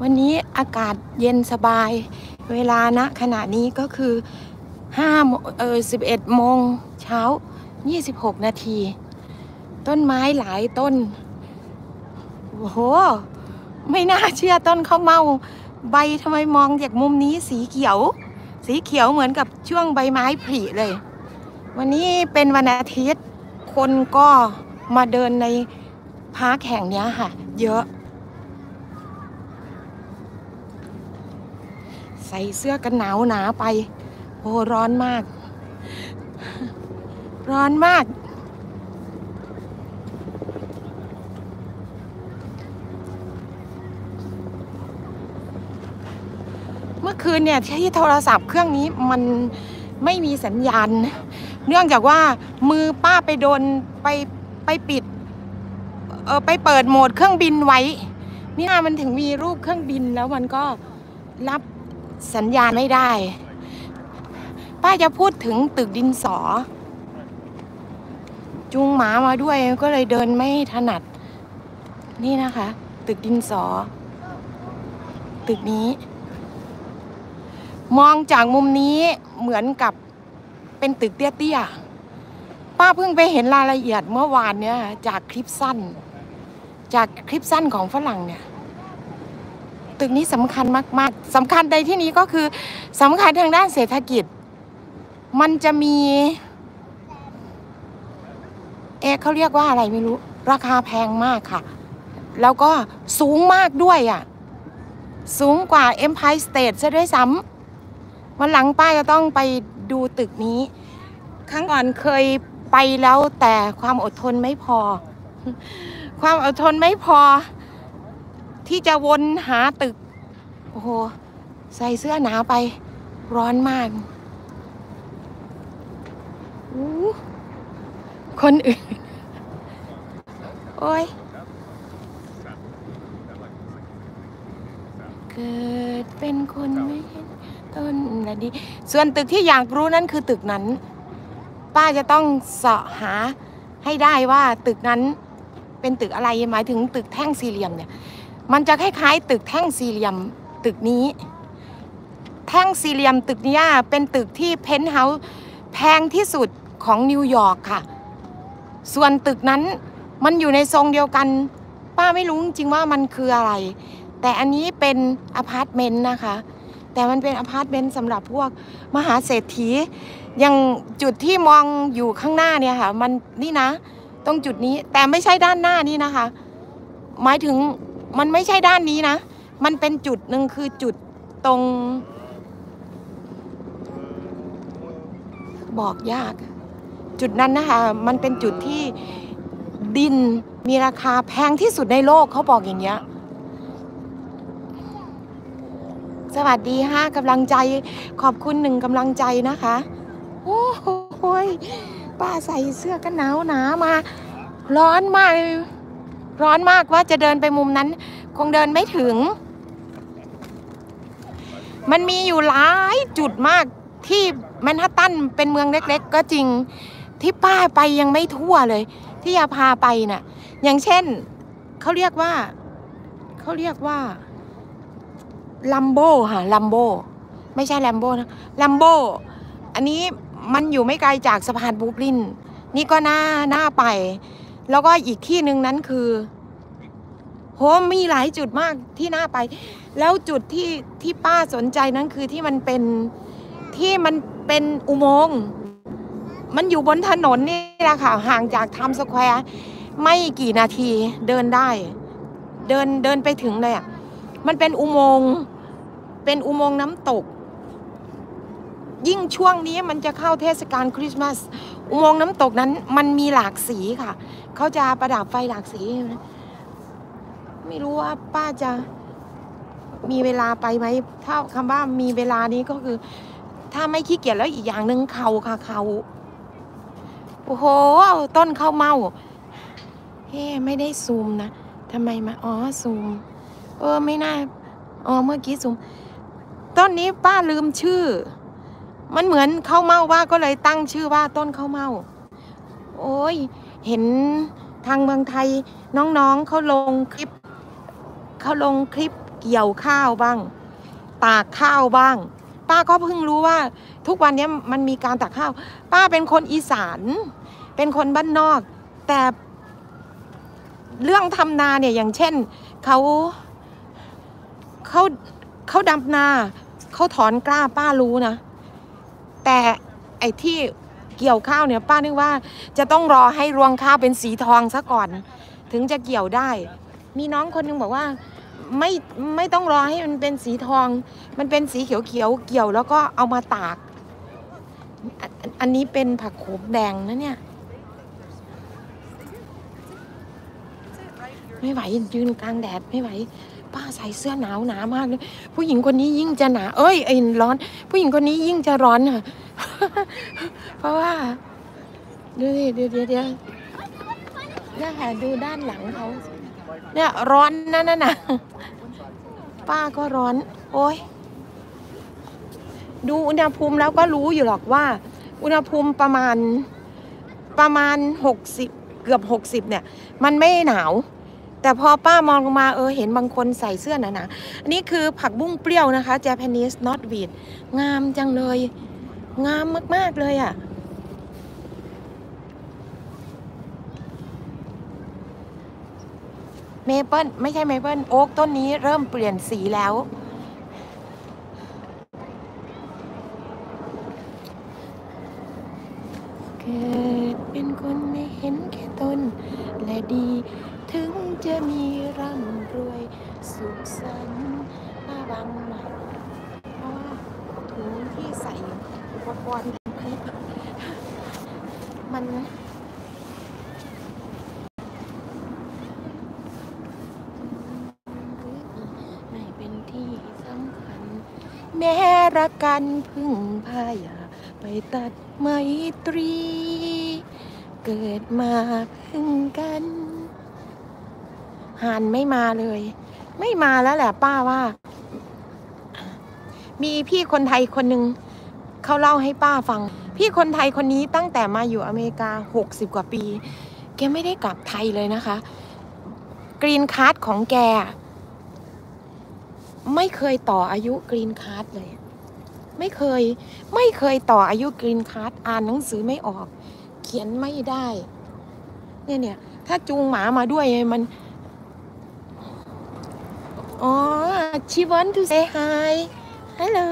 วันนี้อากาศเย็นสบายเวลาณขณะนี้ก็คือ11 โมงเช้า26 นาทีต้นไม้หลายต้นโอ้โหไม่น่าเชื่อต้นข้าวเม่าใบทำไมมองจากมุมนี้สีเขียวเหมือนกับช่วงใบไม้ผลิเลยวันนี้เป็นวันอาทิตย์คนก็มาเดินในพาร์คแห่งนี้ค่ะเยอะใส่เสื้อกันหนาวหนาไปโอ้ร้อนมากร้อนมากเมื่อคืนเนี่ยที่โทรศัพท์เครื่องนี้มันไม่มีสัญญาณเนื่องจากว่ามือป้าไปโดนไปปิดไปเปิดโหมดเครื่องบินไว้นี่มันถึงมีรูปเครื่องบินแล้วมันก็รับสัญญาณไม่ได้ป้าจะพูดถึงตึกดินสอจูงหมามาด้วยก็เลยเดินไม่ถนัดนี่นะคะตึกดินสอตึกนี้มองจากมุมนี้เหมือนกับเป็นตึกเตี้ยๆป้าเพิ่งไปเห็นรายละเอียดเมื่อวานเนี่ยจากคลิปสั้นของฝรั่งเนี่ยตึกนี้สำคัญมากๆสำคัญในที่นี้ก็คือสำคัญทางด้านเศรษฐกิจมันจะมีเขาเรียกว่าอะไรไม่รู้ราคาแพงมากค่ะแล้วก็สูงมากด้วยอ่ะสูงกว่า Empire State ซะด้วยซ้ำวันหลังป้าจะต้องไปดูตึกนี้ครั้งก่อนเคยไปแล้วแต่ความอดทนไม่พอที่จะวนหาตึกโอ้โหใส่เสื้อหนาไปร้อนมากคนอื่นโอ้ยเกิดเป็นคนไม่เห็นต้นละดีส่วนตึกที่อยากรู้นั่นคือตึกนั้นป้าจะต้องเสาะหาให้ได้ว่าตึกนั้นเป็นตึกอะไรหมายถึงตึกแท่งสี่เหลี่ยมเนี่ยมันจะคล้ายๆตึกแท่งสี่เหลี่ยมตึกนี้แท่งสี่เหลี่ยมตึกนี้เป็นตึกที่เพนท์เฮาส์แพงที่สุดของนิวยอร์กค่ะส่วนตึกนั้นมันอยู่ในทรงเดียวกันป้าไม่รู้จริงๆว่ามันคืออะไรแต่อันนี้เป็นอพาร์ตเมนต์นะคะแต่มันเป็นอพาร์ตเมนต์สำหรับพวกมหาเศรษฐีอย่างจุดที่มองอยู่ข้างหน้าเนี่ยค่ะมันนี่นะตรงจุดนี้แต่ไม่ใช่ด้านหน้านี่นะคะหมายถึงมันไม่ใช่ด้านนี้นะมันเป็นจุดหนึ่งคือจุดตรงบอกยากจุดนั้นนะคะมันเป็นจุดที่ดินมีราคาแพงที่สุดในโลกเขาบอกอย่างเงี้ยสวัสดีค่ะกำลังใจขอบคุณ1กำลังใจนะคะโอ้โหป้าใส่เสื้อกันหนาวหนามาร้อนมากว่าจะเดินไปมุมนั้นคงเดินไม่ถึงมันมีอยู่หลายจุดมากที่แมนฮัตตันเป็นเมืองเล็กๆก็จริงที่ป้าไปยังไม่ทั่วเลยที่จะพาไปน่ะอย่างเช่นเขาเรียกว่าลัมโบค่ะลัมโบไม่ใช่แลมโบนะลัมโบอันนี้มันอยู่ไม่ไกลจากสะพานบรูคลินนี่ก็น่าไปแล้วก็อีกที่หนึ่งนั้นคือโหมีหลายจุดมากที่น่าไปแล้วจุดที่ป้าสนใจนั้นคือที่มันเป็นอุโมงค์มันอยู่บนถนนนี่แหละค่ะห่างจากไทม์สแควร์ไม่กี่นาทีเดินได้เดินไปถึงเลยอ่ะมันเป็นอุโมงค์น้ำตกยิ่งช่วงนี้มันจะเข้าเทศกาลคริสต์มาสอุโมงค์น้ำตกนั้นมันมีหลากสีค่ะเขาจะประดับไฟหลากสีไม่รู้ว่าป้าจะมีเวลาไปไหมถ้าคำว่ามีเวลานี้ก็คือถ้าไม่ขี้เกียจแล้วอีกอย่างหนึ่งเขาโอ้โหต้นข้าวเม่าไม่ได้ซูมนะทำไมมาซูมไม่น่าเมื่อกี้ซูมต้นนี้ป้าลืมชื่อมันเหมือนข้าวเม่าว่าก็เลยตั้งชื่อว่าต้นข้าวเม่าโอ้ยเห็นทางเมืองไทยน้องๆเขาลงคลิป เกี่ยวข้าวบ้างตากข้าวบ้างป้าก็เพิ่งรู้ว่าทุกวันนี้มันมีการตากข้าวป้าเป็นคนอีสานเป็นคนบ้านนอกแต่เรื่องทำนาเนี่ยอย่างเช่นเขาดำนาเขาถอนกล้าป้ารู้นะแต่ไอ้ที่เกี่ยวข้าวเนี่ยป้านึกว่าจะต้องรอให้รวงข้าวเป็นสีทองซะก่อนถึงจะเกี่ยวได้มีน้องคนนึงบอกว่าไม่ต้องรอให้มันเป็นสีทองมันเป็นสีเขียวเกี่ยวแล้วก็เอามาตากอันนี้เป็นผักโขมแดงนะเนี่ยไม่ไหวยืนกลางแดดไม่ไหวป้าใส่เสื้อหนาวหนามากเลยผู้หญิงคนนี้ยิ่งจะหนาไอ้ร้อนผู้หญิงคนนี้ยิ่งจะร้อนค่ะ เพราะว่าดูดิเดี๋ยวเนี่ยค่ะดูด้านหลังเขาเนี่ยร้อนนั่นน่ะป้าก็ร้อนโอ้ยดูอุณหภูมิแล้วก็รู้อยู่หรอกว่าอุณหภูมิประมาณ60เกือบ60เนี่ยมันไม่หนาวแต่พอป้ามองลงมาเห็นบางคนใส่เสื้อหนาๆอันนี้คือผักบุ้งเปรี้ยวนะคะ Japanese knotweed งามจังเลยงามมากๆเลยอ่ะเมเปิลไม่ใช่เมเปิลโอ๊กต้นนี้เริ่มเปลี่ยนสีแล้วเกิดเป็นคนไม่เห็นแค่ต้นและดีถึงจะมีร่ำรวยสุขสันต์ป้าบังหน่อยเพราะว่าถุงที่ใส่อุปกรณ์คลิปมันไม่เป็นที่สำคัญแม้รักกันพึ่งพาอย่าไปตัดไมตรีเกิดมาพึ่งกันห่านไม่มาเลยไม่มาแล้วแหละป้าว่ามีพี่คนไทยคนหนึ่งเขาเล่าให้ป้าฟังพี่คนไทยคนนี้ตั้งแต่มาอยู่อเมริกา60กว่าปีแกไม่ได้กลับไทยเลยนะคะกรีนการ์ดของแกไม่เคยต่ออายุกรีนการ์ดเลยไม่เคยต่ออายุกรีนการ์ดอ่านหนังสือไม่ออกเขียนไม่ได้เนี่ยถ้าจูงหมามาด้วยมันshe want to say hi hello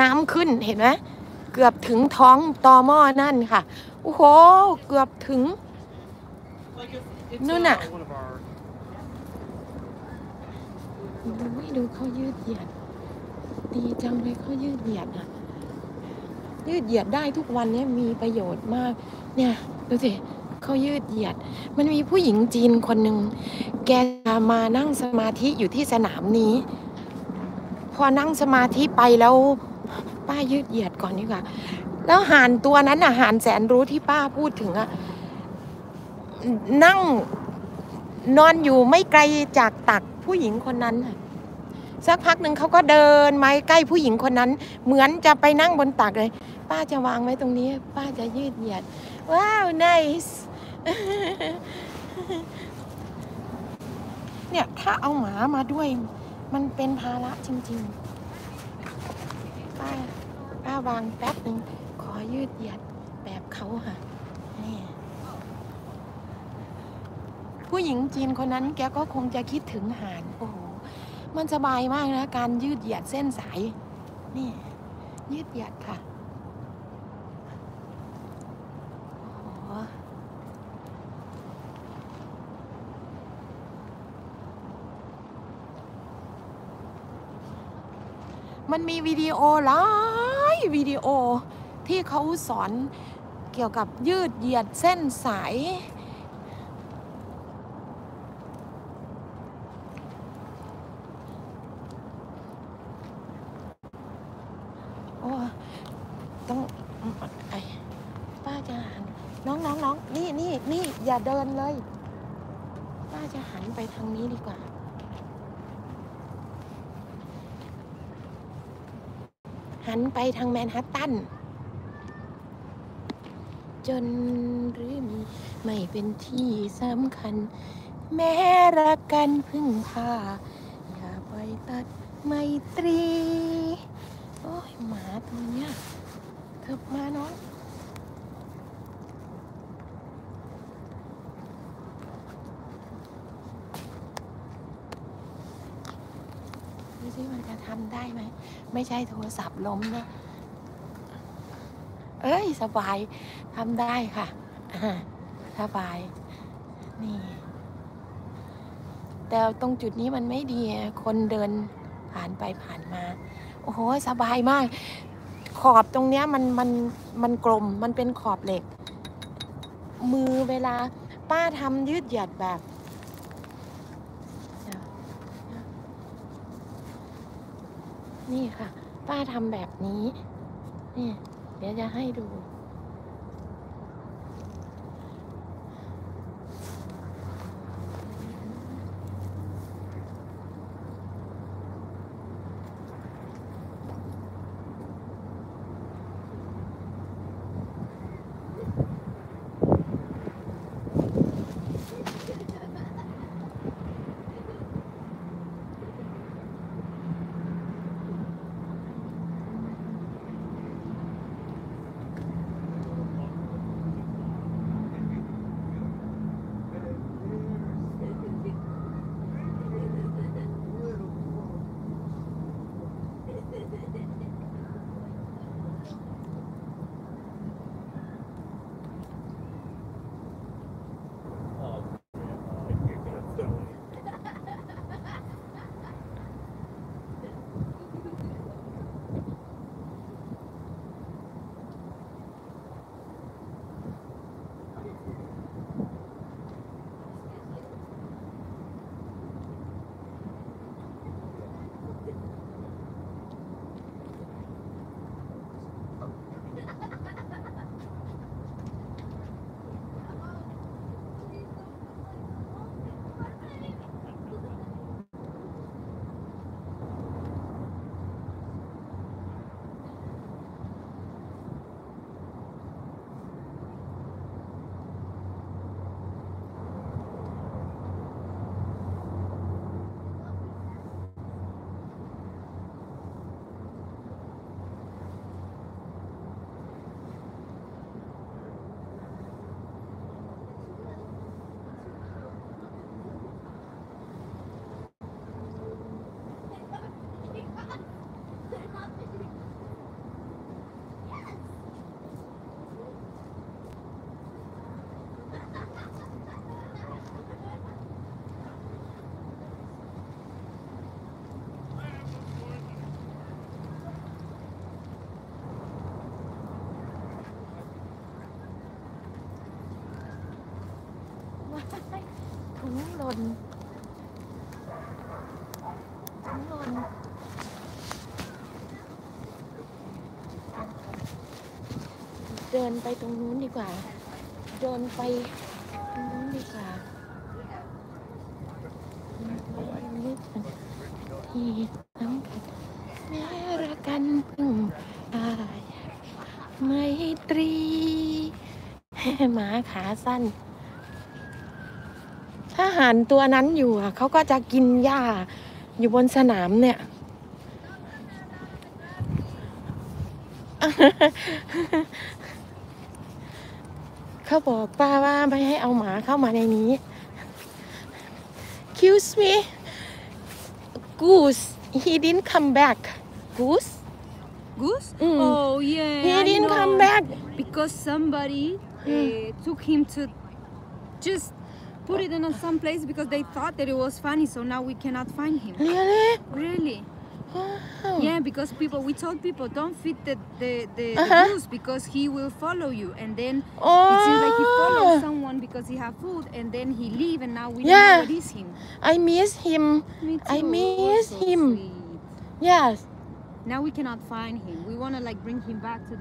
น้ำขึ้นเห็นไหมเกือบถึงท้องตอหม้อนั่นค่ะโอ้โหเกือบถึงนู่นน่ะดูเขายืดเหยียดดีจังเลยเขายืดเหยียดอ่ะยืดเหยียดได้ทุกวันนี้มีประโยชน์มากเนี่ยดูสิเขายืดเหยียดมันมีผู้หญิงจีนคนหนึ่งแกมานั่งสมาธิอยู่ที่สนามนี้พอนั่งสมาธิไปแล้วป้ายืดเหยียดก่อนดีกว่าแล้วห่านตัวนั้นน่ะห่านแสนรู้ที่ป้าพูดถึงอ่ะนั่งนอนอยู่ไม่ไกลจากตักผู้หญิงคนนั้นสักพักหนึ่งเขาก็เดินมาใกล้ผู้หญิงคนนั้นเหมือนจะไปนั่งบนตักเลยป้าจะวางไว้ตรงนี้ป้าจะยืดเหยียดว้าว nice เนี่ยถ้าเอาหมามาด้วยมันเป็นภาระจริงๆป้าวางแป๊บหนึ่งขอยืดเหยียดแบบเขาค่ะนี่ผู้หญิงจีนคนนั้นแกก็คงจะคิดถึงห่านโอ้โหมันสบายมากนะการยืดเหยียดเส้นสายนี่ยืดเหยียดค่ะโอ้มันมีวิดีโอหลายวิดีโอที่เขาสอนเกี่ยวกับยืดเหยียดเส้นสายต้องป้าจะหันน้องนี่อย่าเดินเลยป้าจะหันไปทางนี้ดีกว่าห หันไปทางแมนฮัตตันจนหรือมีไม่เป็นที่สำคัญแม้รักกันพึ่งพาอย่าไปตัดไมตรีโอ้ยหมาตัวเนี้ยเถิบมาน้องดูสิมันจะทำได้ไหมไม่ใช่โทรศัพท์ล้มนะเอ้ยสบายทำได้ค่ะสบายนี่แต่ตรงจุดนี้มันไม่ดีคนเดินผ่านไปผ่านมาโอ้โหสบายมากขอบตรงเนี้ยมันกลมมันเป็นขอบเหล็กมือเวลาป้าทำยืดหยัดแบบนี่ค่ะป้าทำแบบนี้นี่เดี๋ยวจะให้ดูถุงหล่นเดินไปตรงนู้นดีกว่าเดินไปตรงนู้นดีกว่าที่สำคัญแม้รักกันพึ่งตายไมตรีหมาขาสั้นถ้าหันตัวนั้นอยู่เขาก็จะกินหญ้าอยู่บนสนามเนี่ยเขาบอกป้าว่าไม่ให้เอาหมาเข้ามาในนี้ Excuse me Goose he didn't come back Goose Oh yeah he didn't come back because somebody took him to just put it in some place because they thought that it was funny, so now we cannot find him. Really? Wow. Yeah, because we told people don't feed the goose because he will follow you, and then it seems like he follows someone because he have food, and then he leave, and now we don't know what is him. I miss him. Me too. I miss so him. Sweet. Yes. Now we cannot find him. We want to like bring him back to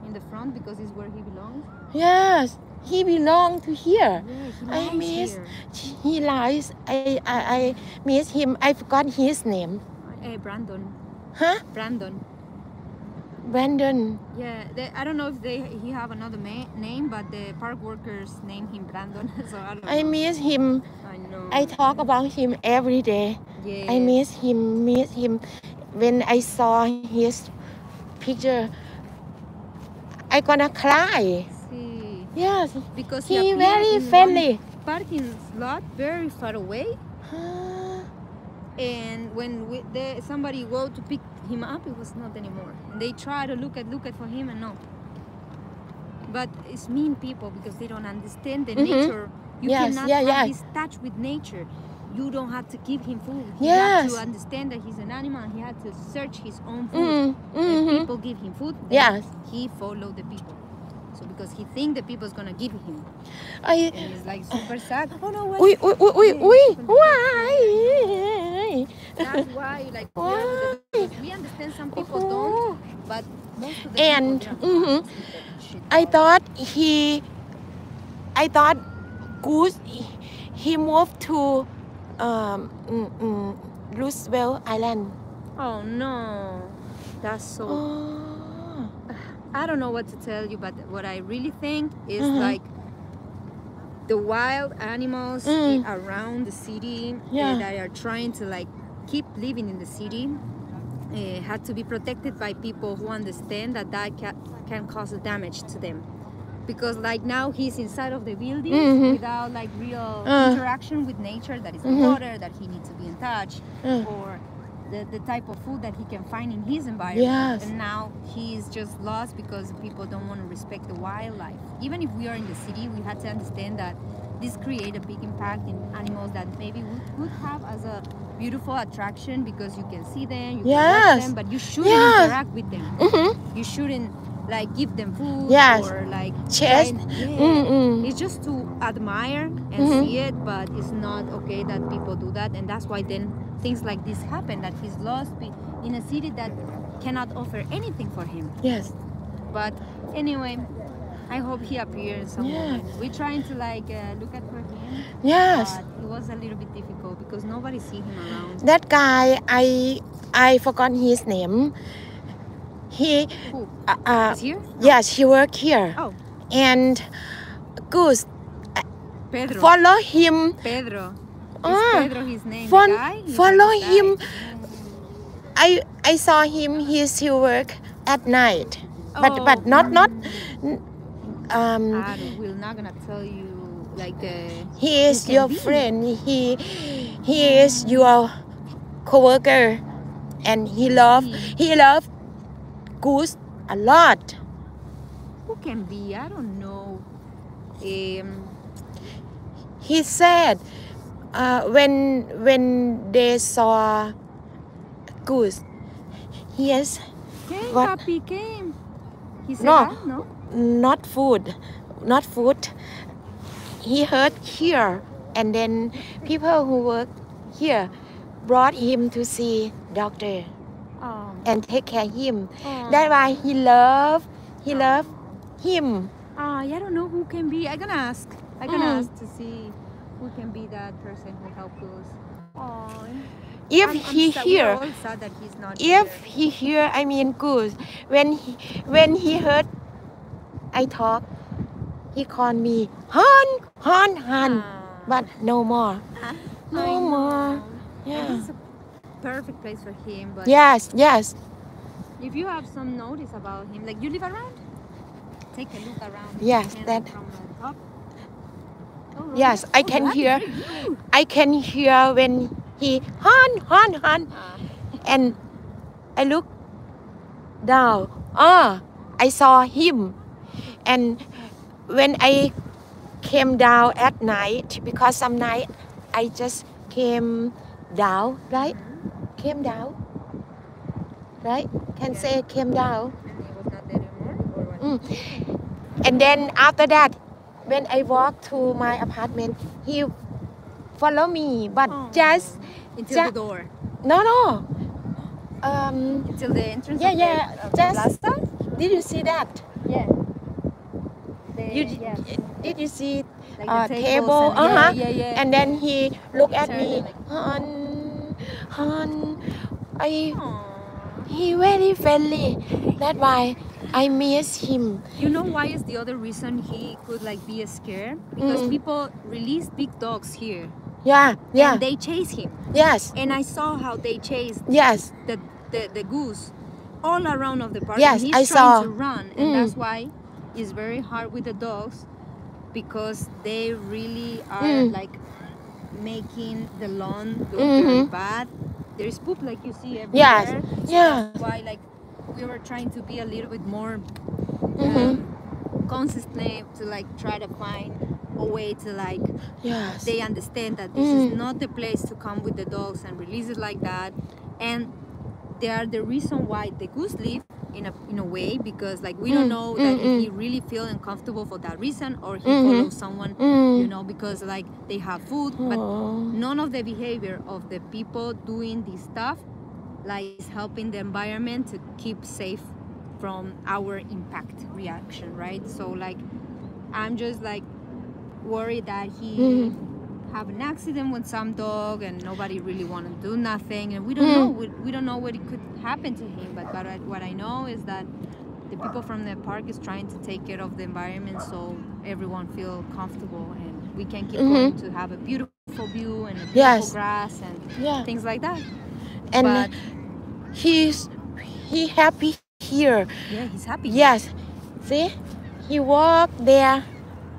in the front because it's where he belongs. Yes. He belongs to here. Yeah, I miss. He lies. I miss him. I forgot his name. Brandon. Huh? Brandon. Brandon. Yeah, I don't know if he have another name, but the park workers name him Brandon. So I don't know. I miss him. I know. I talk about him every day. Yeah. I miss him. When I saw his picture, I gonna cry. See. Yes, because he very friendly. Parking lot very far away. And when somebody go to pick him up, it was not anymore. And they try to look at for him and no. But it's mean people because they don't understand the nature. You cannot have this touch with nature. You don't have to give him food. He has to understand that he's an animal and he had to search his own food. And people give him food, then he follow the people. So because he think the people's gonna give him. And it's like super sad. Oh no, wait. Why? That's why, like, we understand some people don't, but most of the people I thought Goose he moved to Roosevelt Island. Oh no, that's so. I don't know what to tell you, but what I really think is like the wild animals around the city that are trying to like keep living in the city had to be protected by people who understand that can cause damage to them. Because like now he's inside of the building without like real interaction with nature, that is the water, that he needs to be in touch, or the type of food that he can find in his environment. And now he's just lost because people don't want to respect the wildlife. Even if we are in the city, we had to understand that this create a big impact in animals that maybe we could have as a beautiful attraction because you can see them, you can watch them, but you shouldn't interact with them. You shouldn't like give them food or like chase. It's just to admire and see it, but it's not okay that people do that, and that's why then things like this happen, that he's lost in a city that cannot offer anything for him. But anyway, I hope he appears somewhere. We're trying to like look at for him. But it was a little bit difficult because nobody see him around. That guy, I forgot his name. He is here? Yes, he work here. And Goose Pedro. Follow him. Pedro. Is Pedro his name? Follow him. I saw him. He still work at night, but not. We're not gonna tell you like the. He is your friend. He is your coworker, and he love Goose a lot. Who can be? I don't know. He said when they saw Goose, yes. Came, Papi, came. He said no, not food. He heard here, and then people who work here brought him to see doctor and take care of him. That's why he love him. I don't know who can be. I'm gonna ask to see who can be that person who helped us. If he hear, I mean Goose, when he heard I talk, he called me Han, but no more. No more. Yeah. It's a perfect place for him. But yes. If you have some notice about him, like you live around, take a look around. Yes, that. From the top. Yes, I can hear. I can hear when he Han, and I look down. I saw him, and when I came down at night, because some night I just came down, right? Came down, right? Can say came down. And he was not there anymore, or what? And then after that, when I walk to my apartment, he follow me, but just until the door. No. Until the entrance. Just. Plaza? Did you see that? Yeah. Did you see like table? And then he looked at me. Like, Han, he very friendly. That's why I miss him. You know why is the other reason he could like be scared? Because people release big dogs here. Yeah, yeah. And they chase him. Yes. And I saw how they chased Yes. the goose all around of the park. Yes, and he's I trying saw. to run. And that's why it's very hard with the dogs because they really are like making the lawn look very bad. There is poop like you see everywhere. Yes. So Yeah. that's why like we were trying to be a little bit more consistent to like try to find a way to like Yes. they understand that this is not the place to come with the dogs and release it like that. And they are the reason why the goose live in a way because like we don't know that if he really feel uncomfortable for that reason or he follows someone you know because like they have food but none of the behavior of the people doing this stuff like is helping the environment to keep safe from our impact reaction, right? So like I'm just like worried that he have an accident with some dog and nobody really want to do nothing and we don't know we don't know what it could happen to him but what I know is that the people from the park is trying to take care of the environment so everyone feel comfortable and we can keep going to have a beautiful view and a beautiful grass and things like that. And but he happy here. Yeah, he's happy. Yes. See? He walked there.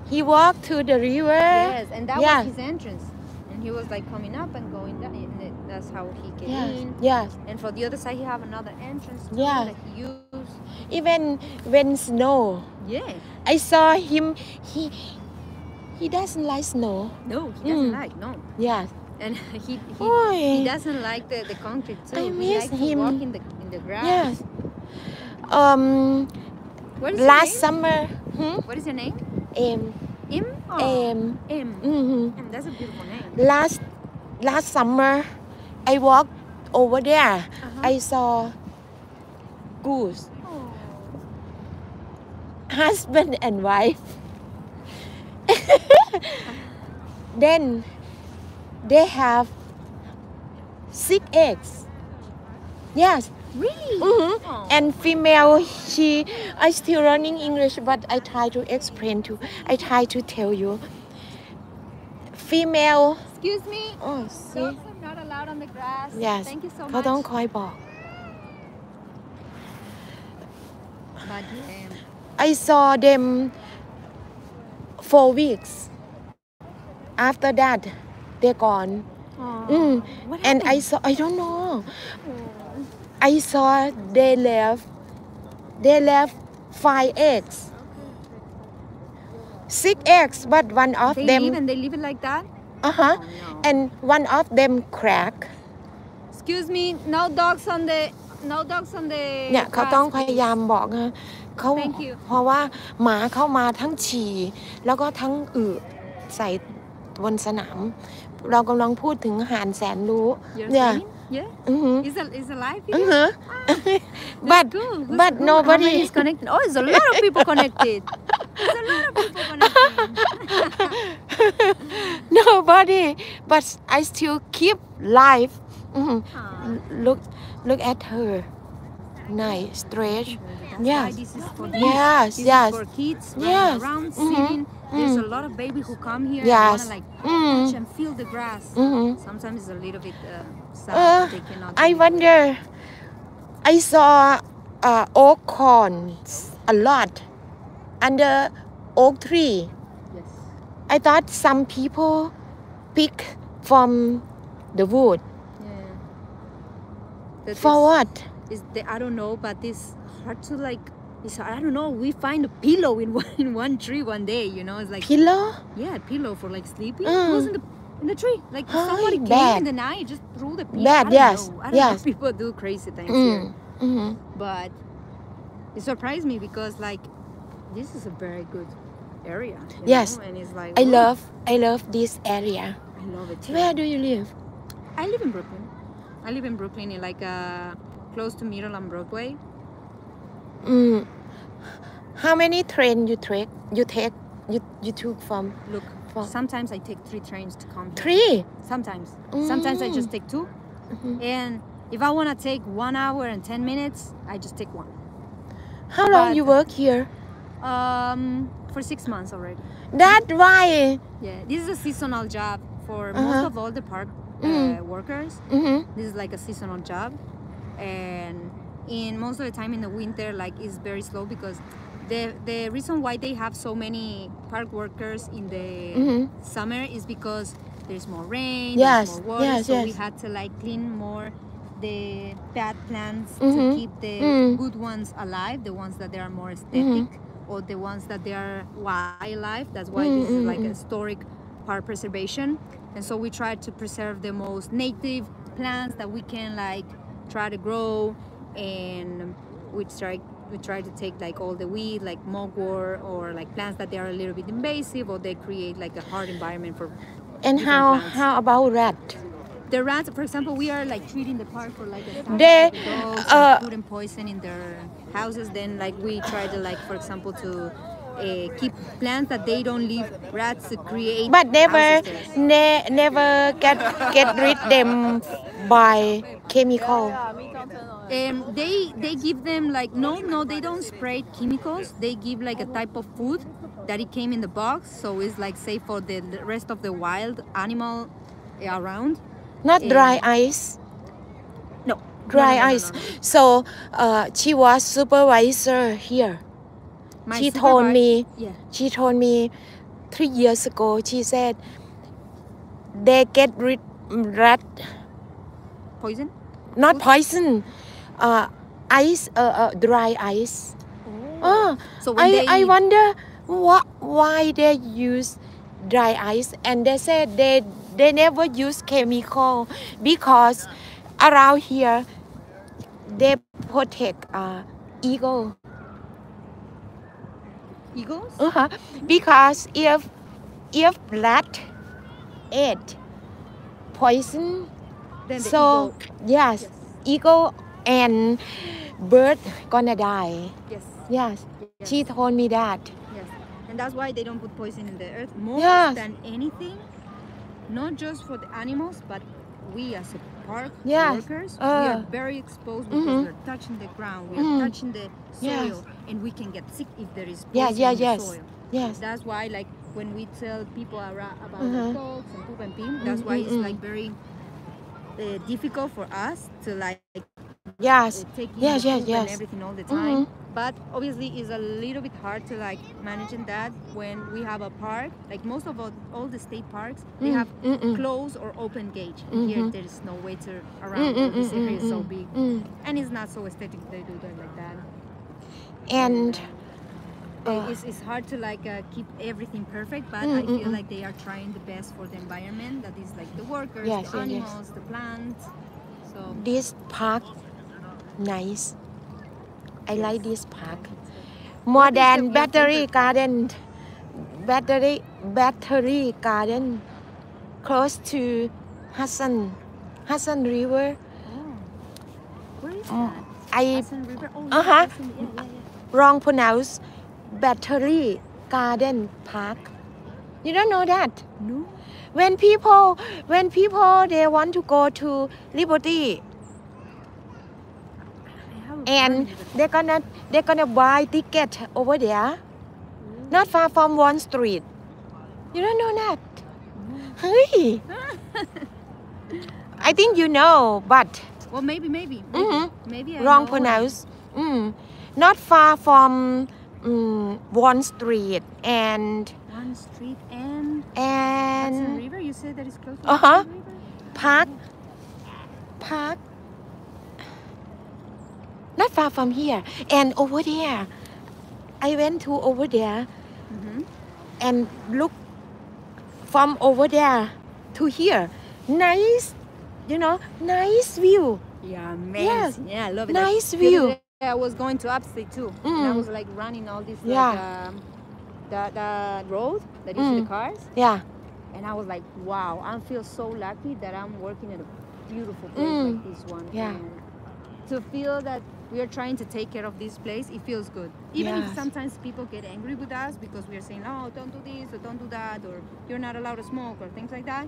He walked to the river. Yes, and that was his entrance. And he was like coming up and going down. And that's how he came in. Yes. And for the other side, he have another entrance too, that he used. Even when snow. Yeah. I saw him. He doesn't like snow. No, he doesn't like. No. Yes. And he doesn't like the concrete too. I he miss likes him. to walk in the grass. Yes. What is last your name? summer. What is your name? M. Im? Oh, M. That's a beautiful name. Last summer, I walked over there. I saw goose. Husband and wife. Then they have 6 eggs. Yes. Really? And female, I still learning English, but I try to explain to. I try to tell you. Female. Excuse me. Oh, see. Dogs are not allowed on the grass. Yes. Thank you so much. เขาต้องคอยบอก But I saw them 4 weeks. After that, they're gone. And I don't know. I saw they left 5 eggs. 6 eggs, but one of them. They leave it like that? No. And one of them crack. Excuse me, no dogs on the เนี่ยเขาต้องพยายามบอกนะเขาเพราะว่าหมาเข้ามาทั้งฉี่แล้วก็ทั้งอึใส่บนสนามเรากำลังพูดถึงห่านแสนรู้เนี่ย Is alive? But nobody is connected. Oh, there's a lot of people connected. Nobody, but I still keep live. Look at her. Nice, stretch. Yes. This is for yes. This is for kids running around, sitting. There's a lot of baby who come here and want to like touch and feel the grass. Sometimes it's a little bit sad that they cannot. I wonder. I saw oak corns a lot under oak tree. Yes. I thought some people pick from the wood. Yeah. For what? I don't know, but it's hard to like. I don't know. We find a pillow in one tree one day. You know, it's like pillow. Yeah, pillow for like sleeping. It was in the tree. Like somebody came in the night, just threw the pillow. Bad. I don't know. People do crazy things here. But it surprised me because like this is a very good area. Yes. Know? And it's like I love this area. I love it too. Where do you live? I live in Brooklyn. I live in Brooklyn in like close to Middle and Broadway. How many trains you took from? Look, sometimes I take 3 trains to come here. 3? Sometimes I just take 2. And If I want to take 1 hour and 10 minutes, I just take one. How long you work here? For 6 months already. That's why. Yeah, this is a seasonal job for most of all the park workers. This is like a seasonal job, and in most of the time in the winter, like it's very slow because the reason why they have so many park workers in the summer is because there's more rain, there's more water, so we had to like clean more the bad plants to keep the good ones alive, the ones that they are more aesthetic, or the ones that they are wildlife. That's why this is like a historic park preservation. And so we try to preserve the most native plants that we can like try to grow, and we try to take like all the weed like mugwort or like plants that they are a little bit invasive or they create like a hard environment for. And how about rat? The rats, for example, we are like treating the park for like a They dogs and putting poison in their houses. Then like we try to like, for example, to keep plants that they don't leave rats to create. But never get rid them by chemical. They give them like no they don't spray chemicals. They give like a type of food that it came in the box, so it's like safe for the rest of the wild animal around. Not dry ice. No. Dry ice. No. So she was supervisor here. She told me 3 years ago, she said they get rid rat. Poison? Not poison. Ice, dry ice. So I wonder why they use dry ice, and they said they never use chemical because around here they protect eagle. Eagles? Because if rat ate poison, then the so eagle, eagle and bird gonna die. Yes. She told me that. Yes, and that's why they don't put poison in the earth more than anything. Not just for the animals, but we as a park workers, we are very exposed because we're touching the ground, we are touching the soil, and we can get sick if there is poison in the soil. Yes. That's why, like, when we tell people about the dogs and poop and pee, that's why it's like very difficult for us to like take in the food and everything all the time. But obviously it's a little bit hard to like managing that when we have a park. Like most of all the state parks, they have closed or open gate. And here there is no way to around. This area is so big, and it's not so aesthetic. They do that like that. And it's hard to like keep everything perfect, but I feel like they are trying the best for the environment. That is like the workers, the animals, the plants. So this park, nice. I like this park more than battery garden. Battery garden close to Hudson River. Where is that? Hudson River? Wrong pronounce. Battery Garden Park. You don't know that? No. When people they want to go to Liberty, and they're gonna buy ticket over there, not far from Wall Street. You don't know that? Hey. I think you know, but well, maybe I wrong know. pronounce. Not far from Wall Street and Hudson River. You said that is close to Hudson River? Park. Not far from here. And over there, I went to over there and look from over there to here. Nice, nice view. Yeah, amazing. Yes. Yeah, I love it. Nice view. I was going to Upstate too, and I was like running all this like, the road that is the cars. Yeah. And I was like, wow, I feel so lucky that I'm working at a beautiful place like this one. Yeah. And to feel that we are trying to take care of this place, it feels good. Even if sometimes people get angry with us because we are saying, oh, don't do this or don't do that, or you're not allowed to smoke or things like that.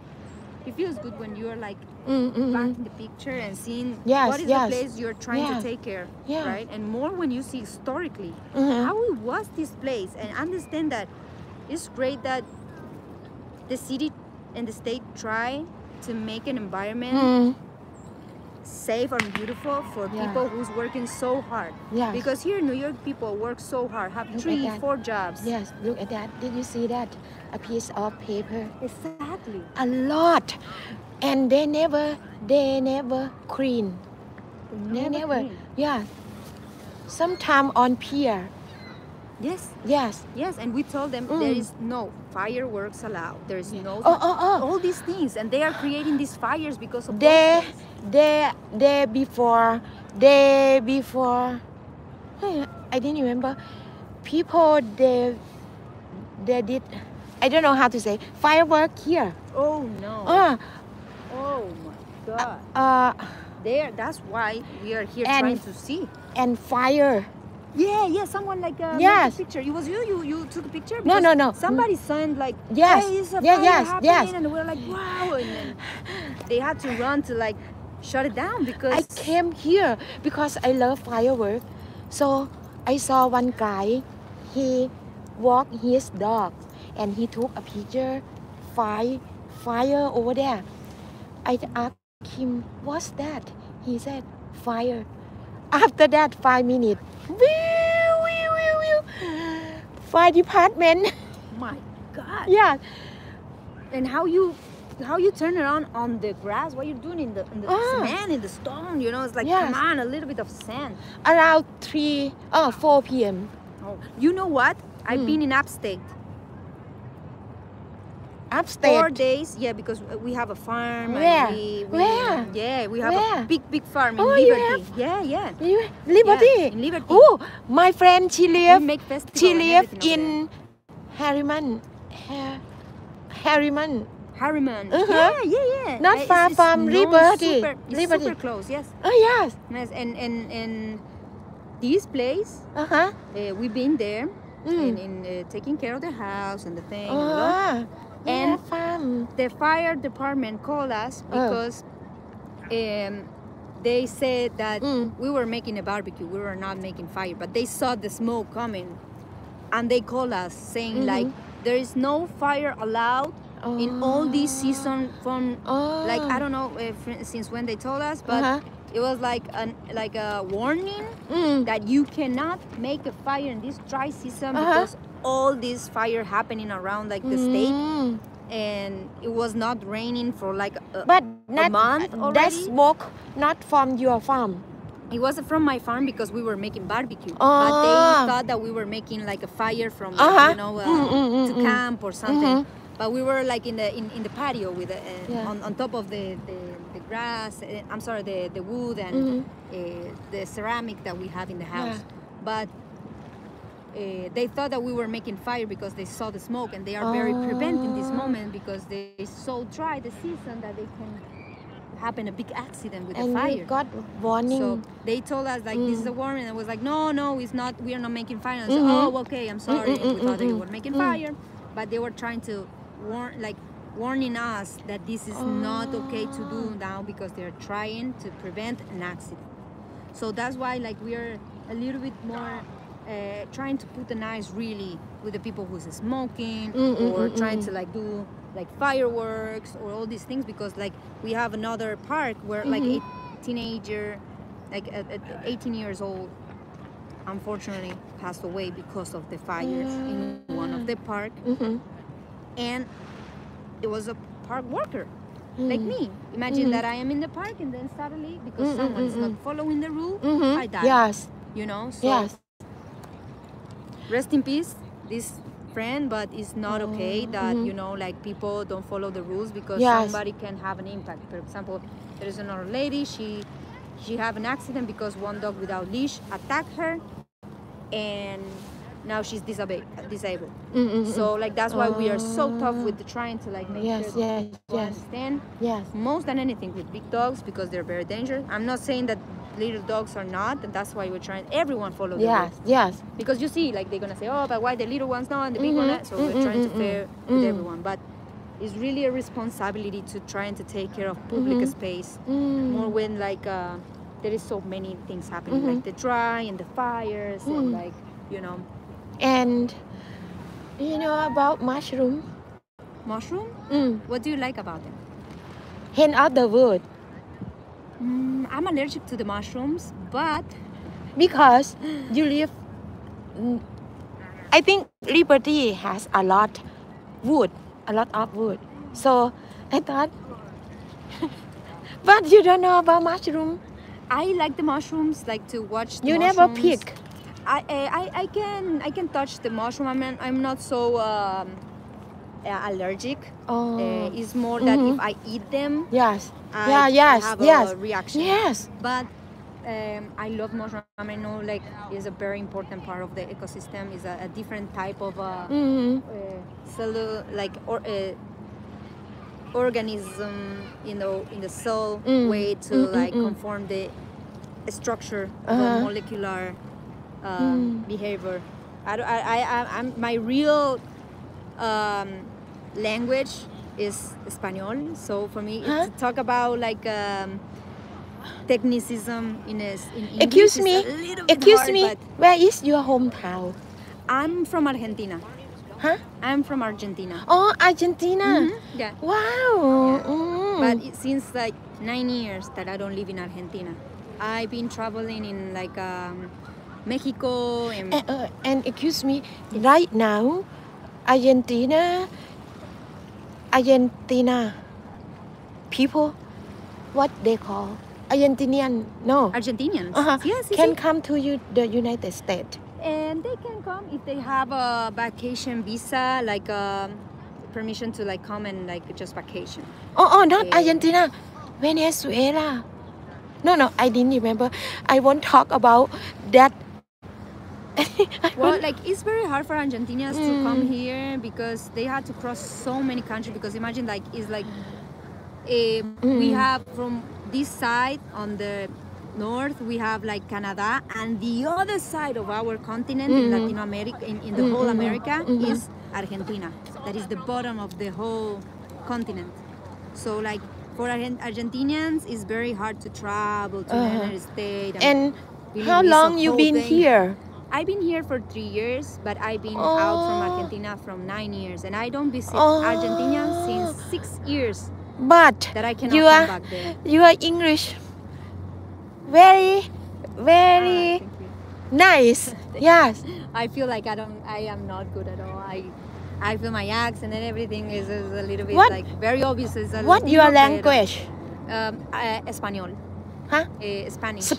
it feels good when you're like back in the picture and seeing Yes, what is yes. the place you're trying Yeah. to take care, Yeah. right? And more when you see historically how it was this place, and understand that it's great that the city and the state try to make an environment safe and beautiful for Yeah. people who's working so hard. Yes. Because here in New York, people work so hard, have Look at 3, that. 4 jobs. Yes, look at that. Did you see that? A piece of paper. Exactly. A lot. And they never clean. They never. clean. Yeah. Sometime on pier. Yes. Yes. Yes, and we told them there is no fireworks allowed. There is no all these things, and they are creating these fires because of Day before. I didn't remember. People they did. I don't know how to say firework here. Oh no. Oh my God. There. That's why we are here And- trying to see. And fire. Yeah. Someone like Yes. made a picture. It was you. You took a picture. No, Because no. Somebody signed like, Yes. hey, it's a Yeah, fire yes, happening, yes. and we're like, wow. And then they had to run to like shut it down because I came here because I love fireworks. So I saw one guy. He walked his dog and he took a picture. Fire over there. I asked him, "What's that?" He said, "Fire." After that, 5 minutes. Fire department. my God. Yeah. And how you turn around on the grass? What you're doing in the cement, in the stone? You know, it's like Yes. come on, a little bit of sand. Around 4 p.m. Oh, you know what? I've been in upstate. 4 Upstate. days, yeah, because we have a farm. Where? And we Where? Yeah, we have Where? a big farm in Oh, you Liberty. Yeah. Liberty. Yeah, in Liberty. Oh, my friend, she We live. make festival. She and live everything over in Harriman. Harriman. there. Harriman. Uh-huh. Yeah. Not far from known Liberty. It's Liberty. super close. Yes. Oh yes. Yes. And this place, we've been there in taking care of the house and the thing. You know? And And farm. The fire department called us because they said that we were making a barbecue. We were not making fire, but they saw the smoke coming, and they called us saying like there is no fire allowed in all this season from like I don't know since when they told us, but it was like a warning that you cannot make a fire in this dry season because all this fire happening around like the state, and it was not raining for like But a not month already. that smoke not from your farm. It wasn't from my farm because we were making barbecue, Oh. but they thought that we were making like a fire from you know to camp or something. But we were like in the patio with on top of the grass. I'm sorry, the wood and the ceramic that we have in the house. But they thought that we were making fire because they saw the smoke, and they are very preventing this moment because they so dry the season that they can happen a big accident with And the fire. you got warning. So they told us like this is a warning, and I was like, no, it's not. We are not making fire. And I said, oh, okay, I'm sorry. We thought that you were making fire, but they were trying to warning us that this is not okay to do now because they're trying to prevent an accident. So that's why like we are a little bit more trying to put an eyes really with the people who's smoking or trying to like do like fireworks or all these things, because like we have another park where like a teenager like 18 years old unfortunately passed away because of the fires in one of the park, and it was a park worker like me. Imagine that I am in the park and then suddenly because someone is not following the rule, I die. Yes. You know, so Yes. rest in peace this friend, but it's not okay that you know like people don't follow the rules because Yes. somebody can have an impact. For example, there is another lady, she have an accident because one dog without leash attacked her, and now she's disabled. So like that's why we are so tough with trying to like make Yes, sure that yes, people yes. understand Yes. most than anything with big dogs because they're very dangerous. I'm not saying that little dogs are not, and that's why we're trying everyone follow the Yes. rules. Yes. Because you see, like they're gonna say, oh, but why the little ones not and the big one not? So we're trying to fair with everyone. But it's really a responsibility to trying to take care of public space. More when like there is so many things happening, like the dry and the fires and like, you know. And you know about mushroom? Mushroom? What do you like about them? End of the world. I'm allergic to the mushrooms, but Because you live, I think Liberty has a lot of wood. So I thought, but you don't know about mushroom. I like the mushrooms, like to watch the You mushrooms. never pick. I can touch the mushroom. I mean, I'm not so allergic. It's more that if I eat them, Yes. I have a reaction. Yes. But I love mushroom. I mean, I know like it's a very important part of the ecosystem. It's a different type of cellular, like organism, you know, in the cell way to like conform the structure of a molecular behavior. I'm my real language is Espanol. So for me, to talk about like technicism in English Excuse is me. a little bit Excuse hard, me. but Where is your hometown? I'm from Argentina. Huh? I'm from Argentina. Oh, Argentina. Yeah. Wow. But since like 9 years that I don't live in Argentina. I've been traveling in like Mexico And excuse me, right now, Argentina people, what they call Argentinian? No. Argentinians. Yes, Can come to the United States. and they can come if they have a vacation visa, like permission to like come and like just vacation. Oh, not Argentina, Venezuela. No, I didn't remember. I won't talk about that. Well, like it's very hard for Argentinians to come here because they had to cross so many countries. Because imagine like it's like we have from this side on the north we have like Canada, and the other side of our continent in Latin America, in the whole America, is Argentina. That is the bottom of the whole continent. So like for Argentinians, it's very hard to travel to the United States. And really how miss the long you whole been thing. here? I've been here for 3 years, but I've been out from Argentina from 9 years, and I don't visit Argentina since 6 years. But That I cannot you come are back there. you are English very Thank you. nice. Yes. I feel like I am not good at all. I feel my accent and everything is a little bit What- like very obvious. It's a What little your bit, language? Español. Huh? Spanish.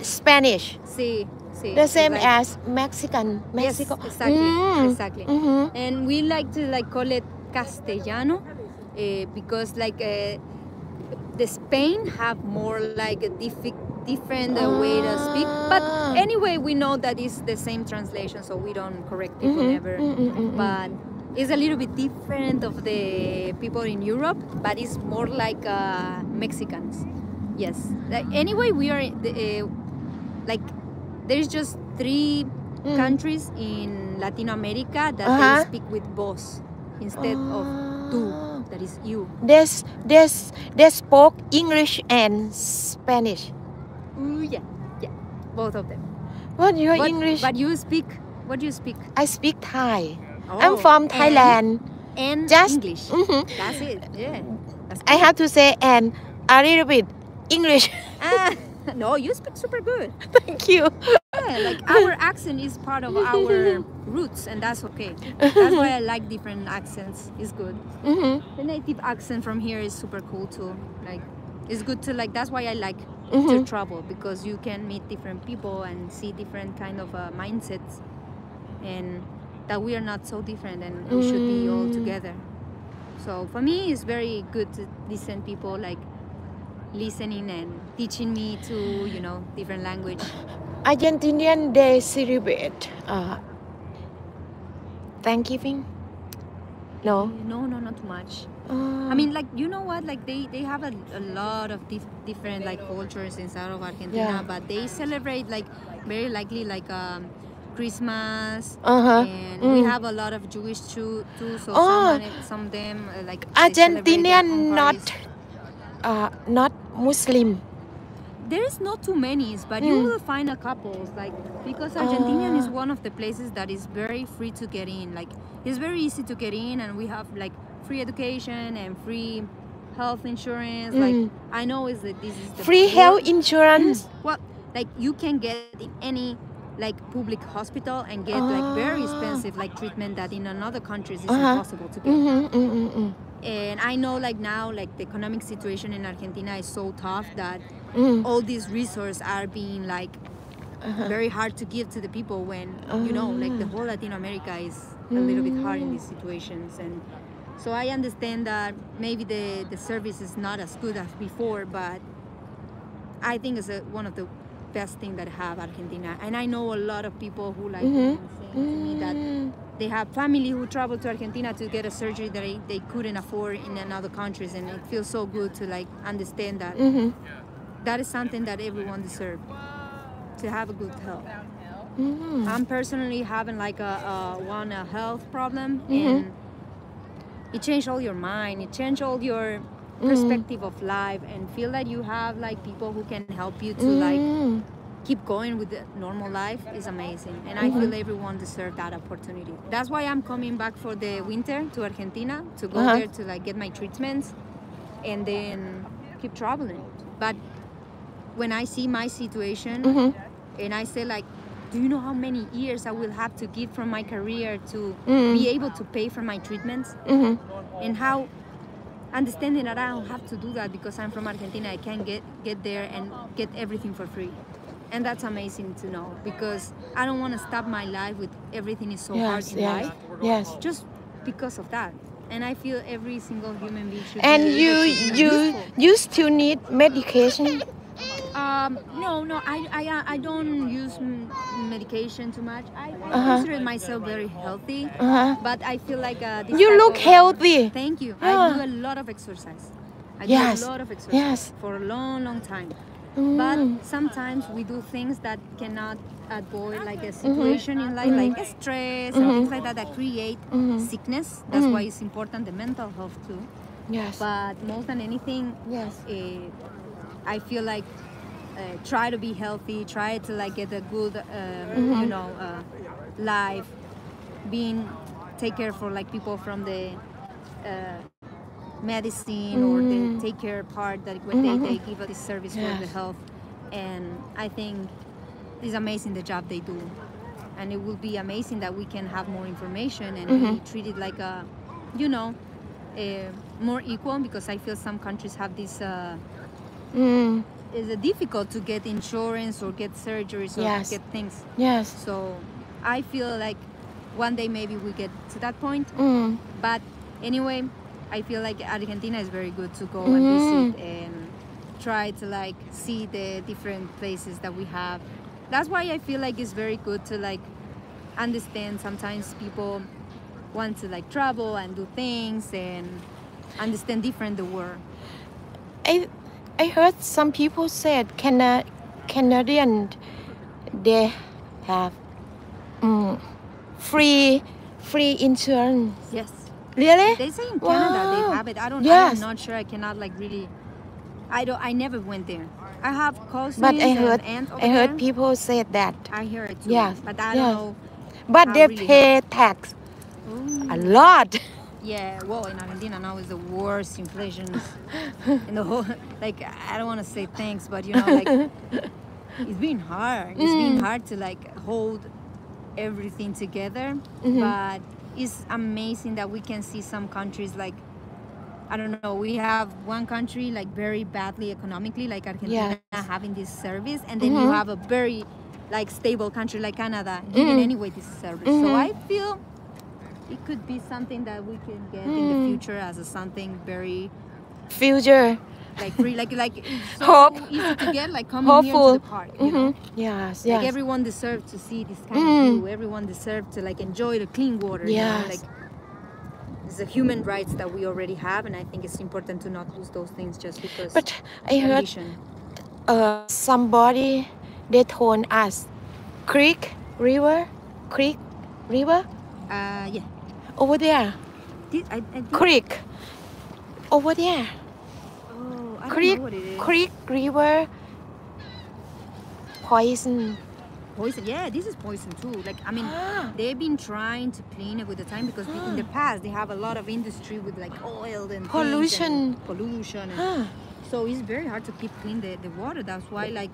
Spanish. Sí. The same like, as Mexico. Yes, exactly. And we like to like call it Castellano because like the Spain have more like a different way to speak. But anyway, we know that it's the same translation, so we don't correct people never. But it's a little bit different of the people in Europe, but it's more like Mexicans. Yes. Like, anyway, we are like there's just 3 countries in Latin America that they speak with vos instead of tú. That is you. They spoke English and Spanish. Yeah, both of them. What your English? But you speak. What do you speak? I speak Thai. Oh, I'm from Thailand. And Just- English. That's it. Yeah. That's I have to say and a little bit English. No, you speak super good. Thank you. Yeah, like our accent is part of our roots, and that's okay. That's why I like different accents. It's good. The native accent from here is super cool too. Like, it's good to like. That's why I like to travel, because you can meet different people and see different kind of mindsets, and that we are not so different, and we should be all together. So for me, it's very good to listen people like listening and teaching me to different language. Argentinian they celebrate Thanksgiving. No. No, not too much. I mean, like, you know what? Like, they have a lot of different like cultures inside of Argentina, Yeah. but they celebrate like very likely like Christmas, Uh-huh. and we have a lot of Jewish too. So Oh. some of them like they celebrate their own Argentinian parties. not Muslim. There is not too many, but you will find a couple, like, because Argentinian is one of the places that is very free to get in. Like, it's very easy to get in, and we have like free education and free health insurance. Like, I know is that this is the Free health insurance. well, like you can get in any like public hospital and get like very expensive like treatment that in another countries is impossible to get. And I know like now like the economic situation in Argentina is so tough that all these resources are being like very hard to give to the people when you know like the whole Latin America is a little bit hard in these situations. And so I understand that maybe the service is not as good as before, but I think it's one of the best thing that have Argentina. And I know a lot of people who like saying to me that they have family who travel to Argentina to get a surgery that they couldn't afford in other countries, and it feels so good to like understand that that is something that everyone deserves, to have a good health. I'm personally having like a health problem, and it changed all your mind, it changed all your perspective of life, and feel that you have like people who can help you to like keep going with the normal life is amazing. And I feel everyone deserves that opportunity. That's why I'm coming back for the winter to Argentina to go there to like get my treatments and then keep traveling. But when I see my situation and I say like, do you know how many years I will have to give from my career to be able to pay for my treatments? And how understanding that I don't have to do that because I'm from Argentina, I can get there and get everything for free. And that's amazing to know, because I don't want to stop my life with everything is so hard in life. Yes. Just because of that. And I feel every single human being should And be able to be you still need medication? No, I don't use medication too much. I consider myself very healthy, but I feel like this You type look of, healthy. Thank you. I do a lot of exercise. I do a lot of exercise for a long time. But sometimes we do things that cannot avoid like a situation in life, like stress and things like that that create sickness. That's why it's important the mental health too. Yes. But more than anything, I feel like try to be healthy, try to like get a good you know life, take care for like people from the medicine or the take care part that when they give us this service for the health. And I think it's amazing the job they do, and it will be amazing that we can have more information and be treated like a, you know, more equal, because I feel some countries have this it's difficult to get insurance or get surgeries or get things. Yes. So I feel like one day maybe we get to that point. But anyway, I feel like Argentina is very good to go and visit and try to like see the different places that we have. That's why I feel like it's very good to like understand sometimes people want to like travel and do things and understand different the world. I heard some people said Canadian they have free insurance. Yes. Really? They say in Canada they have it. I'm not sure. I cannot like really. I never went there. I have cousins But I and aunts over heard there. people said that. I hear it too. Yes. But I don't know. But how they really pay tax a lot. Yeah, well, in Argentina now is the worst inflation in the whole. Like, I don't want to say thanks, but you know, like, it's been hard. It's been hard to like hold everything together. But it's amazing that we can see some countries like, I don't know, we have one country like very badly economically, like Argentina, having this service, and then you have a very like stable country like Canada giving anyway this service. So I feel it could be something that we can get in the future as something very Future. like free, like it's so Hope. easy to get, like coming here to the park. You know? Yes. Like everyone deserves to see this kind of view. Everyone deserves to like enjoy the clean water. You know? Like it's the human rights that we already have, and I think it's important to not lose those things just because. But I heard somebody they told us creek river creek river Yeah. over there I think, creek over there oh, I don't creek know what it is. creek river poison Poison. Yeah, this is poison too. Like, I mean, they've been trying to clean it with the time because in the past they have a lot of industry with like oil and pollution and so it's very hard to keep clean the water. That's why like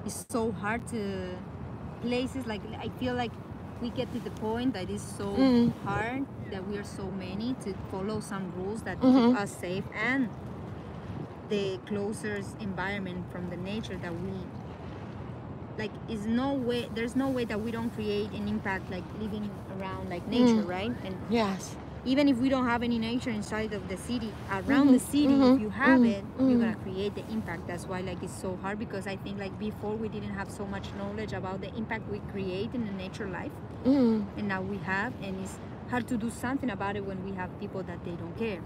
it's so hard to places like I feel like we get to the point that it's so hard that we are so many to follow some rules that keep us safe and the closest environment from the nature that we like is no way there's no way that we don't create an impact like living around like nature, right? And yes even if we don't have any nature inside of the city, around the city, if you have it, you're gonna create the impact. That's why like it's so hard because I think like before we didn't have so much knowledge about the impact we create in the nature life, and now we have, and it's hard to do something about it when we have people that they don't care,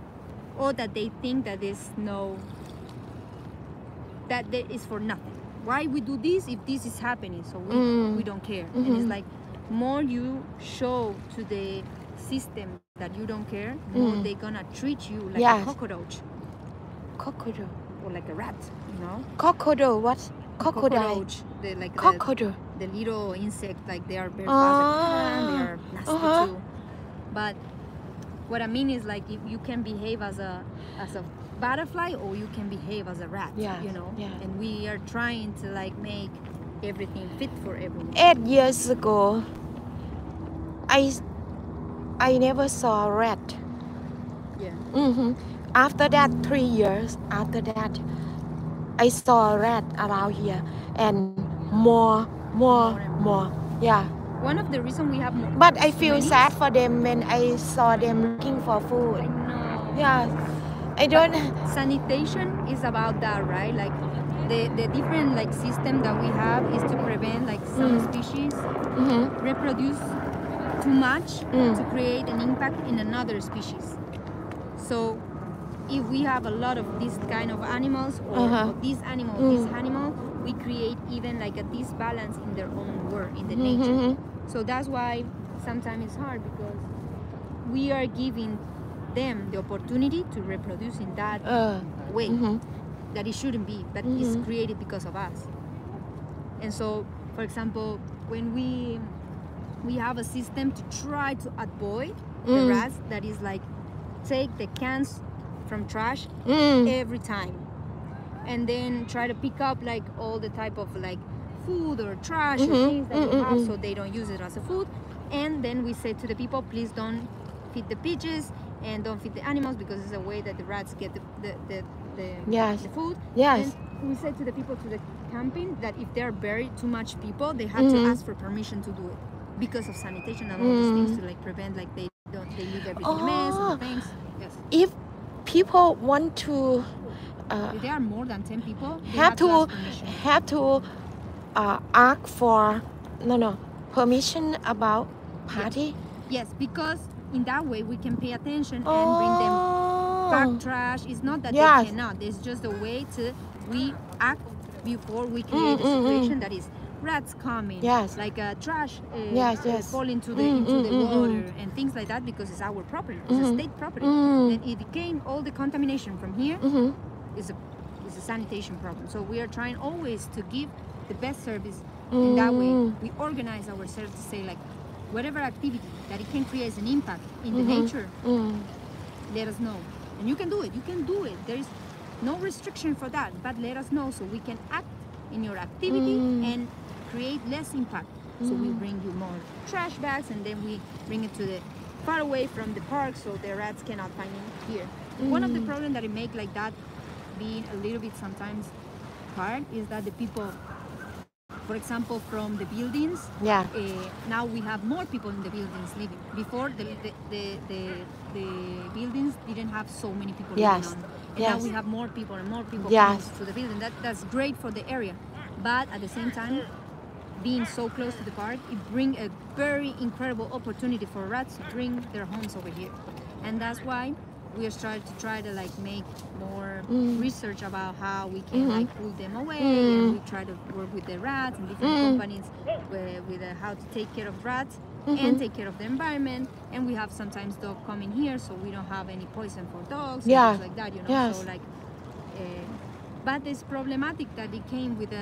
or that they think that there's no that there is for nothing. Why we do this if this is happening? So we don't care, and it's like more you show to the system that you don't care, more they're gonna treat you like a cockroach or like a rat, you know. Crocodile what crocodile the little insect, like they are very fast, like, they are nasty too. But what I mean is like if you can behave as a butterfly or you can behave as a rat, you know. And we are trying to like make everything fit for everyone. 8 years ago I never saw a rat. After that 3 years after that I saw a rat around here and more. Yeah. One of the reasons we have more. But I feel sad for them when I saw them looking for food. I know. Yeah. I don't. Sanitation is about that, right? Like the different like system that we have is to prevent like some species reproduce too much to create an impact in another species. So if we have a lot of this kind of animals or this animal, we create even like a disbalance in their own world, in the nature. So that's why sometimes it's hard because we are giving them the opportunity to reproduce in that way that it shouldn't be, but it's created because of us. And so, for example, when we have a system to try to avoid the rats, that is like take the cans from trash every time and then try to pick up like all the type of like food or trash or things that we have so they don't use it as a food. And then we say to the people, please don't feed the pigeons and don't feed the animals because it's a way that the rats get the food. Yes. And we say to the people to the camping that if there are very too much people, they have to ask for permission to do it because of sanitation and all these things to like prevent like they leave everything a mess and things. Yes. If people want to if there are more than 10 people, they have to ask for permission about party. Yes, because in that way we can pay attention and bring them back trash. It's not that they cannot. It's just a way to we act before we create a situation that is rats coming, like trash fall into the water and things like that because it's our property, it's a state property. And it became all the contamination from here is a sanitation problem. So we are trying always to give the best service. In that way, we organize ourselves to say like whatever activity that it can create an impact in the nature, let us know. And you can do it. You can do it. There is no restriction for that, but let us know so we can act in your activity and create less impact. So we bring you more trash bags and then we bring it to the far away from the park so the rats cannot find it here. One of the problems that it make like that being a little bit sometimes hard is that the people, for example, from the buildings, now we have more people in the buildings living. Before the buildings didn't have so many people living on. And now we have more people and more people close to the building. That's great for the area. But at the same time, being so close to the park, it brings a very incredible opportunity for rats to bring their homes over here. And that's why we are starting to try to like make more Mm. research about how we can Mhm. like pull them away, Mm. and we try to work with the rats and different Mm. companies with how to take care of rats and take care of the environment. And we have sometimes dogs coming here, so we don't have any poison for dogs and Yeah. things like that, you know. Yes. So like, but it's problematic that it came with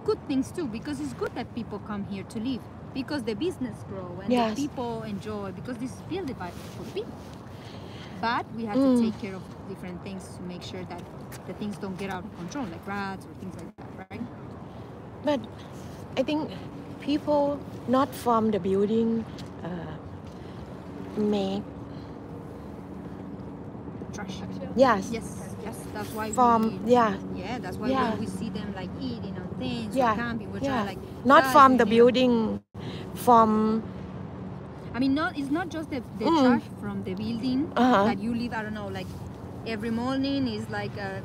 good things too, because it's good that people come here to live, because the business grow and Yes. the people enjoy, because this is built by for people. But we have to take care of different things to make sure that the things don't get out of control, like rats or things like that, right? But I think people not from the building make Trash. yes Yes, that's why from we, yeah that's why Yeah. when we see them like eating on things Yeah. or camping, we're Yeah. trying like not guys, from we the need- building from I mean, it's not just the trash from the building Uh-huh. that you leave. I don't know, like every morning is like a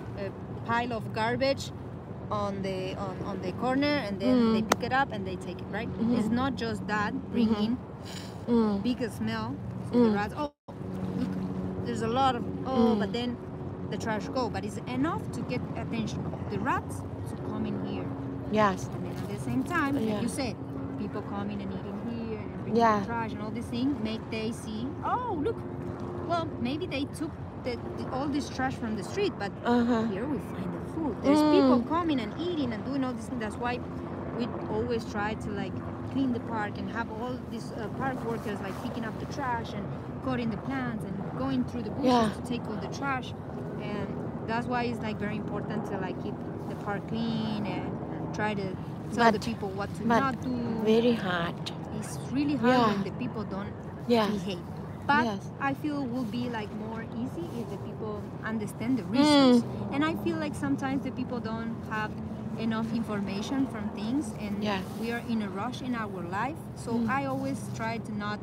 pile of garbage on the corner, and then they pick it up and they take it, right? It's not just that bringing bigger smell to the rats. Oh, look, there's a lot of but then the trash go, but it's enough to get attention of the rats to come in here. yes And then at the same time, Yeah. like you said, people coming and eating here and bringing Yeah. the trash and all these things, make they see, oh look, well maybe they took all this trash from the street, but uh-huh here we find the food. There's people coming and eating and doing all these things. That's why we always try to like clean the park and have all these park workers like picking up the trash and cutting the plants and going through the bushes Yeah. to take all the trash. And that's why it's like very important to like keep the park clean and try to tell the But- people what to but not do. very hard It's really hard Yeah. when the people don't Yeah. behave. But Yes. I feel it will be like more easy if the people understand the reasons. And I feel like sometimes the people don't have enough information from things, and Yeah. we are in a rush in our life. So I always try to not,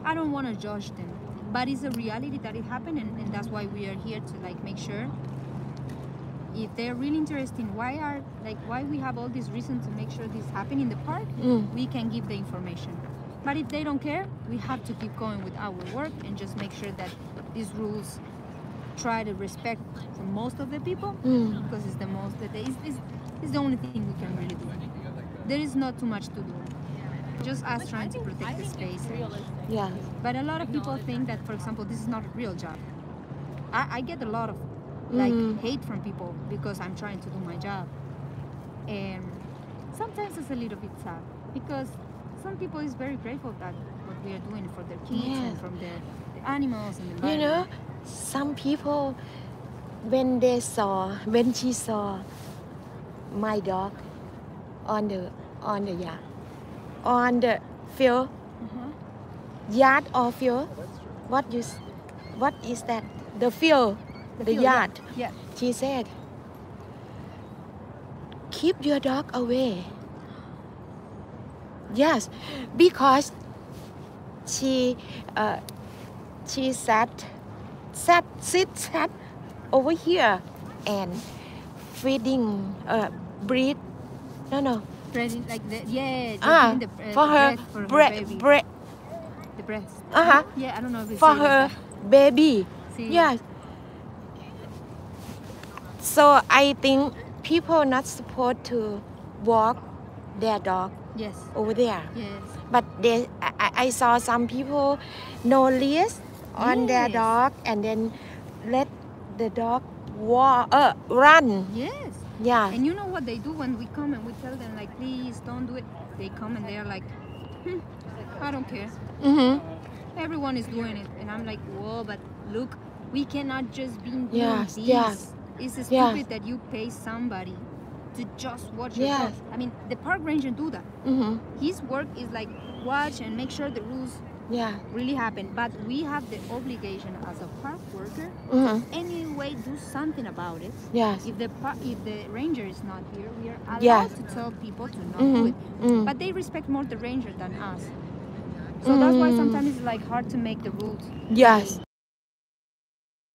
I don't want to judge them, but it's a reality that it happened, and that's why we are here to like make sure if they're really interested in why we have all these reasons to make sure this happen in the park, we can give the information. But if they don't care, we have to keep going with our work and just make sure that these rules try to respect for most of the people, because it's the most that it's the only thing we can really do. There is not too much to do. Just us trying to protect the space. yeah But a lot of people think that, for example, this is not a real job. I get a lot of like hate from people because I'm trying to do my job. And sometimes it's a little bit sad because some people is very grateful that what we are doing for their kids Yes. and from the animals and the you know environment. some people when she saw my dog on the yard on the field yard or field what is that the field the field, yard Yeah. she said keep your dog away yes because she sat over here and feeding breed no Breathing like the ah giving the for her breath for her baby. bread The breast. Uh-huh. Yeah, I don't know if it's for her baby See. yes so I think people not supposed to walk their dog Yes. over there Yes. but I saw some people no leash on their Yes. dog and then let the dog run Yes. yeah And you know what they do when we come and we tell them like, please don't do it. They come and they're like, I don't care. Everyone is doing it, and I'm like, whoa, but look, we cannot just be doing Yes, this. yes. It's stupid Yes. that you pay somebody to just watch Yes. your dog. I mean, the park ranger do that. His work is like watch and make sure the rules yeah really happen. But we have the obligation as a park worker anyway do something about it. yes If the ranger is not here, we are allowed Yes. to tell people to not do it. But they respect more the ranger than us. So that's why sometimes it's like hard to make the rules. yes